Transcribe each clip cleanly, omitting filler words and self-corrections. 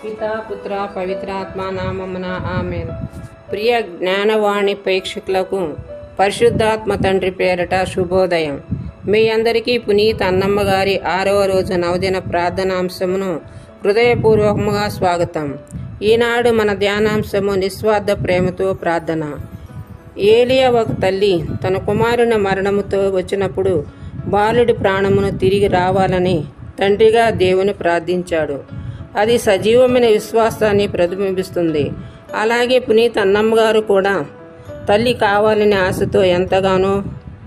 పితా పుత్ర పవిత్రాత్మ నామమున ఆమేన్. ప్రియ జ్ఞానవాణి ప్రేక్షకులకు పరిశుద్ధాత్మ తండ్రి పేరట శుభోదయం. మీ అందరికీ పునీత అన్నమ్మ గారి 6వ రోజు నవదిన ప్రార్థనాంశమును హృదయపూర్వకముగా స్వాగతం. ఈనాడు మన ధ్యానాంశము నిస్వార్థ ప్రేమతో ప్రార్థన. ఏలియా ఒక తల్లి తన కుమారుని మరణముతో వచ్చినప్పుడు బాలుడి ప్రాణమును తిరిగి రావాలని తండ్రిగా దేవుని ప్రార్థించాడు. అది సజీవమైన విశ్వాసాన్ని ప్రతిబింబిస్తుంది. అలాగే పునీత అన్నమ్మ గారు కూడా తల్లి కావాలనే ఆశతో ఎంతగానో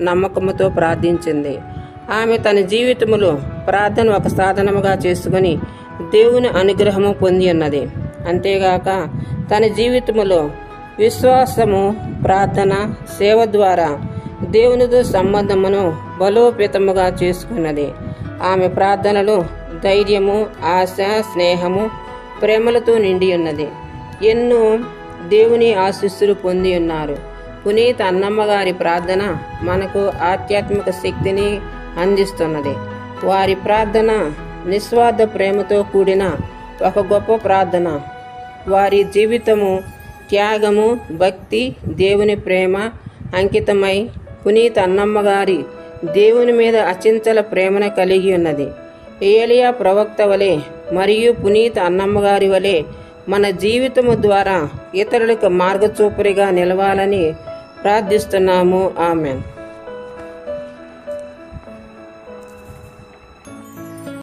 నమ్మకముతో ప్రార్థించింది. ఆమె తన జీవితములో ప్రార్థన ఒక సాధనముగా చేసుకుని దేవుని అనుగ్రహము పొంది ఉన్నది. అంతేగాక తన జీవితములో విశ్వాసము, ప్రార్థన, సేవ ద్వారా దేవునితో సంబంధమును బలోపేతముగా చేసుకున్నది. ఆమె ప్రార్థనలు ధైర్యము, ఆశ, స్నేహము, ప్రేమలతో నిండి ఉన్నది. ఎన్నో దేవుని ఆశీస్సులు పొంది ఉన్నారు. పునీత అన్నమ్మ గారి ప్రార్థన మనకు ఆధ్యాత్మిక శక్తిని అందిస్తున్నది. వారి ప్రార్థన నిస్వార్థ ప్రేమతో కూడిన ఒక గొప్ప ప్రార్థన. వారి జీవితము త్యాగము, భక్తి, దేవుని ప్రేమ అంకితమై పునీత అన్నమ్మ గారి దేవుని మీద అచంచల ప్రేమను కలిగి ఉన్నది. ఏలియా ప్రవక్త వలె మరియు పునీత అన్నమ్మ గారి వలె మన జీవితము ద్వారా ఇతరులకు మార్గచూపురిగా నిలవాలని ప్రార్థిస్తున్నాము. ఆమెన్.